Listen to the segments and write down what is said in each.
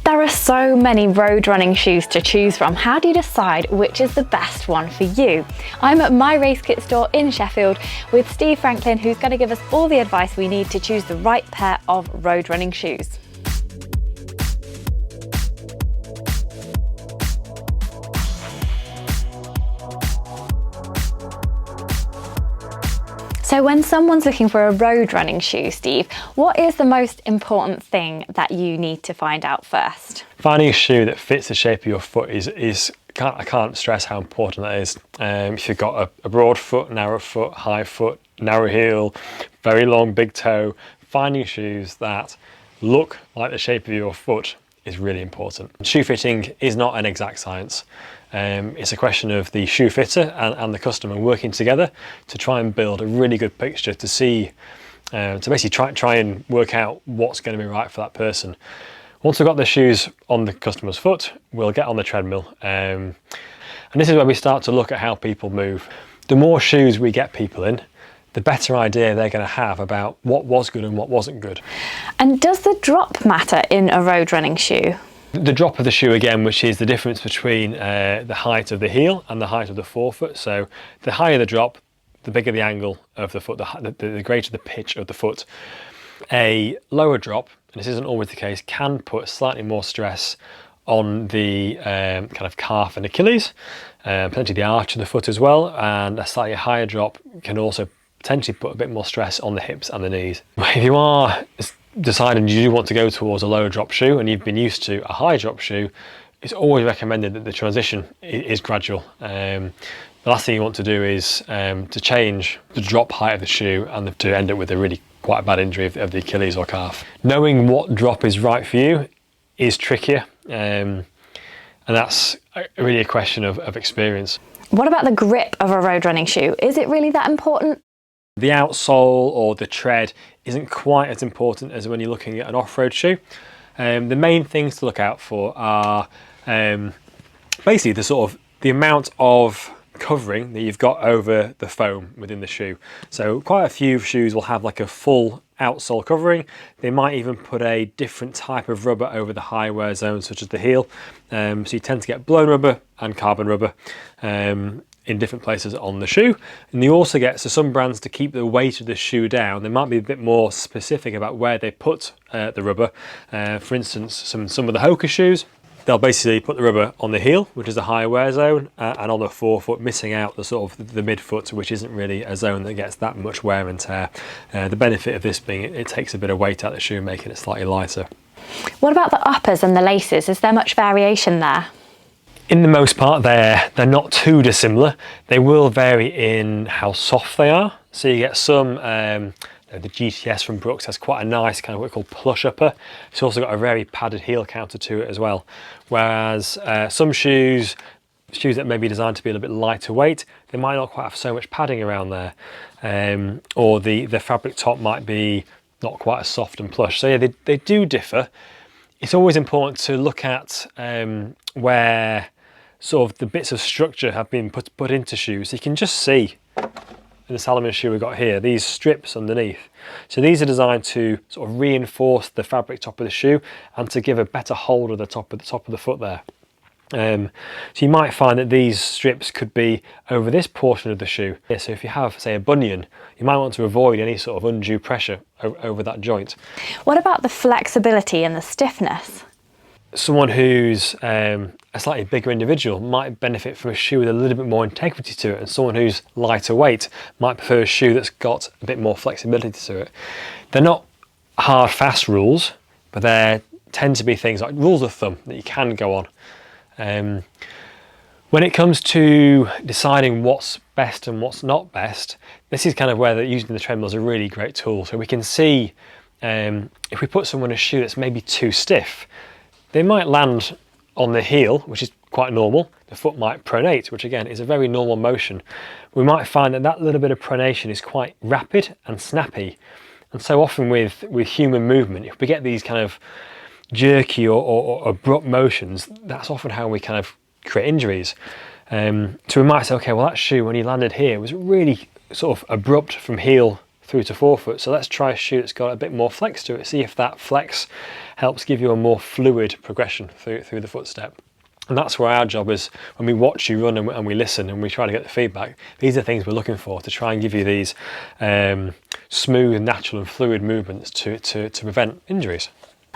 There are so many road running shoes to choose from. How do you decide which is the best one for you? I'm at myRaceKit store in Sheffield with Steve Franklin, who's going to give us all the advice we need to choose the right pair of road running shoes. So when someone's looking for a road running shoe, Steve, what is the most important thing that you need to find out first? Finding a shoe that fits the shape of your foot I can't stress how important that is. If you've got a broad foot, narrow foot, high foot, narrow heel, very long, big toe, finding shoes that look like the shape of your foot is really important. Shoe fitting is not an exact science. It's a question of the shoe fitter and the customer working together to try and build a really good picture to see, to basically try and work out what's going to be right for that person. Once we've got the shoes on the customer's foot, we'll get on the treadmill. And this is where we start to look at how people move. The more shoes we get people in, the better idea they're going to have about what was good and what wasn't good. And does the drop matter in a road running shoe? The drop of the shoe again, which is the difference between the height of the heel and the height of the forefoot. So the higher the drop, the bigger the angle of the foot, the greater the pitch of the foot. A lower drop, and this isn't always the case, can put slightly more stress on the kind of calf and Achilles, potentially the arch of the foot as well, and a slightly higher drop can also potentially put a bit more stress on the hips and the knees. If you are deciding you do want to go towards a lower drop shoe and you've been used to a high drop shoe, it's always recommended that the transition is gradual. The last thing you want to do is to change the drop height of the shoe and to end up with a really quite a bad injury of the Achilles or calf. Knowing what drop is right for you is trickier, and that's really a question of experience. What about the grip of a road running shoe? Is it really that important? The outsole or the tread isn't quite as important as when you're looking at an off-road shoe. The main things to look out for are basically the amount of covering that you've got over the foam within the shoe. So quite a few shoes will have like a full outsole covering. They might even put a different type of rubber over the high wear zone, such as the heel. So you tend to get blown rubber and carbon rubber in different places on the shoe. And you also get, so some brands, to keep the weight of the shoe down, they might be a bit more specific about where they put the rubber. For instance, some of the Hoka shoes, they'll basically put the rubber on the heel, which is the high wear zone, and on the forefoot, missing out the sort of the midfoot, which isn't really a zone that gets that much wear and tear. The benefit of this being it takes a bit of weight out of the shoe, making it slightly lighter. What about the uppers and the laces? Is there much variation there? In the most part, they're not too dissimilar. They will vary in how soft they are. So you get some, the GTS from Brooks has quite a nice kind of what we call plush upper. It's also got a very padded heel counter to it as well. Whereas some shoes that may be designed to be a little bit lighter weight, they might not quite have so much padding around there. Or the fabric top might be not quite as soft and plush. So yeah, they do differ. It's always important to look at where sort of the bits of structure have been put into shoes. You can just see in the Salomon shoe we've got here, these strips underneath. So these are designed to sort of reinforce the fabric top of the shoe and to give a better hold of the top of the foot there. So you might find that these strips could be over this portion of the shoe. So if you have, say, a bunion, you might want to avoid any sort of undue pressure over that joint. What about the flexibility and the stiffness? Someone who's a slightly bigger individual might benefit from a shoe with a little bit more integrity to it, and someone who's lighter weight might prefer a shoe that's got a bit more flexibility to it. They're not hard, fast rules, but they tend to be things like rules of thumb that you can go on. When it comes to deciding what's best and what's not best, this is kind of where using the treadmill is a really great tool. So we can see if we put someone in a shoe that's maybe too stiff, they might land on the heel, which is quite normal. The foot might pronate, which again is a very normal motion. We might find that little bit of pronation is quite rapid and snappy. And so often with human movement, if we get these kind of jerky or abrupt motions, that's often how we kind of create injuries. So we might say, okay, well that shoe when he landed here was really sort of abrupt from heel through to forefoot. So let's try a shoe that's got a bit more flex to it. See if that flex helps give you a more fluid progression through the footstep. And that's where our job is when we watch you run and we listen and we try to get the feedback. These are things we're looking for to try and give you these smooth, natural and fluid movements to prevent injuries.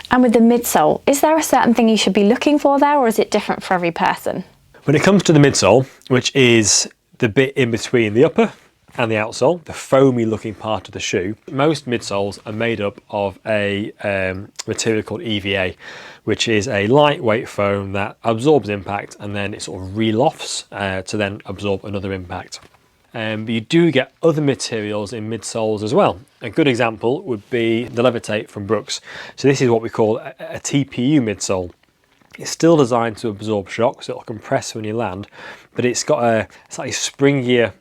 And with the midsole, is there a certain thing you should be looking for there, or is it different for every person? When it comes to the midsole, which is the bit in between the upper and the outsole, the foamy looking part of the shoe, most midsoles are made up of a material called EVA, which is a lightweight foam that absorbs impact and then it sort of relofts to then absorb another impact. But you do get other materials in midsoles as well. A good example would be the Levitate from Brooks. So this is what we call a TPU midsole. It's still designed to absorb shock, so it'll compress when you land, but it's got a slightly springier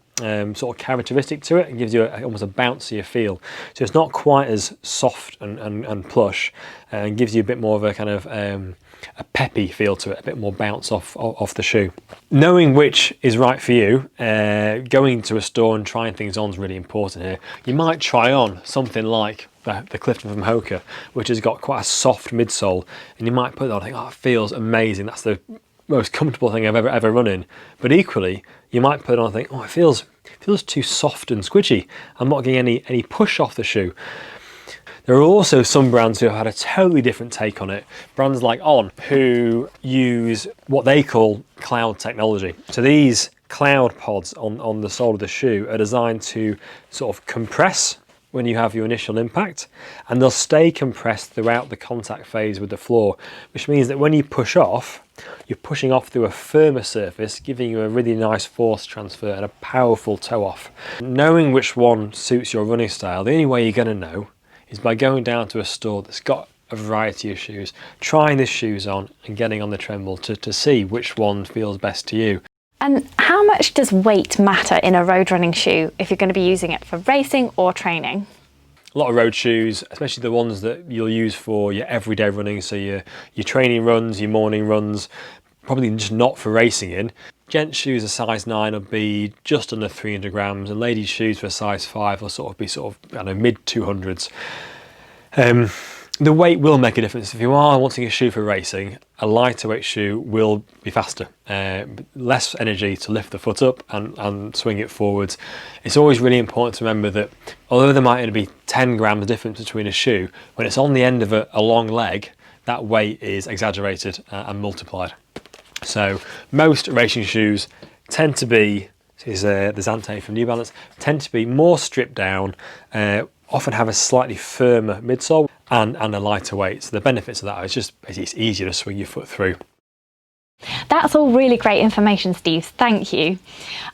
sort of characteristic to it and gives you almost a bouncier feel. So it's not quite as soft and plush, and gives you a bit more of a kind of a peppy feel to it, a bit more bounce off the shoe. Knowing which is right for you, going to a store and trying things on is really important here. You might try on something like the Clifton from Hoka, which has got quite a soft midsole, and you might put it on and think, oh, it feels amazing, that's the most comfortable thing I've ever run in. But equally, you might put it on and think, oh, it feels too soft and squidgy. I'm not getting any push off the shoe. There are also some brands who have had a totally different take on it. Brands like On, who use what they call cloud technology. So these cloud pods on the sole of the shoe are designed to sort of compress when you have your initial impact, and they'll stay compressed throughout the contact phase with the floor, which means that when you push off, you're pushing off through a firmer surface, giving you a really nice force transfer and a powerful toe off. Knowing which one suits your running style, the only way you're going to know is by going down to a store that's got a variety of shoes, trying the shoes on and getting on the treadmill to see which one feels best to you. And how much does weight matter in a road running shoe if you're going to be using it for racing or training? A lot of road shoes, especially the ones that you'll use for your everyday running, so your training runs, your morning runs, probably just not for racing in. Gents shoes a size 9 will be just under 300 grams, and ladies shoes for a size 5 will be I don't know, mid 200s. The weight will make a difference. If you are wanting a shoe for racing, a lighter weight shoe will be faster. Less energy to lift the foot up and swing it forwards. It's always really important to remember that although there might only be 10 grams difference between a shoe, when it's on the end of a long leg, that weight is exaggerated and multiplied. So most racing shoes tend to be, this is the Zante from New Balance, tend to be more stripped down, often have a slightly firmer midsole and a lighter weight. So the benefits of that is just it's easier to swing your foot through. That's all really great information, Steve. Thank you.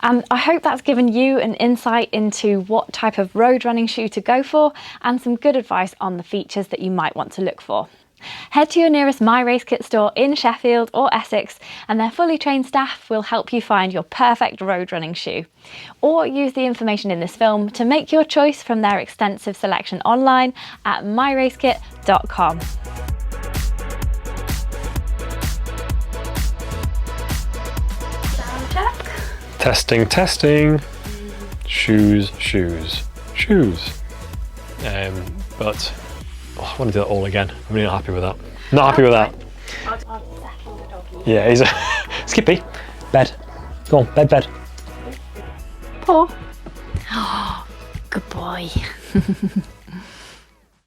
I hope that's given you an insight into what type of road running shoe to go for and some good advice on the features that you might want to look for. Head to your nearest myRaceKit store in Sheffield or Essex, and their fully trained staff will help you find your perfect road running shoe. Or use the information in this film to make your choice from their extensive selection online at myRaceKit.com. Sound check. Testing. Shoes. But I want to do it all again. I'm really not happy with that. Not happy with that. I'll settle the doggy. Yeah, he's a Skippy. Bed. Go on, bed. Paw. Oh, good boy.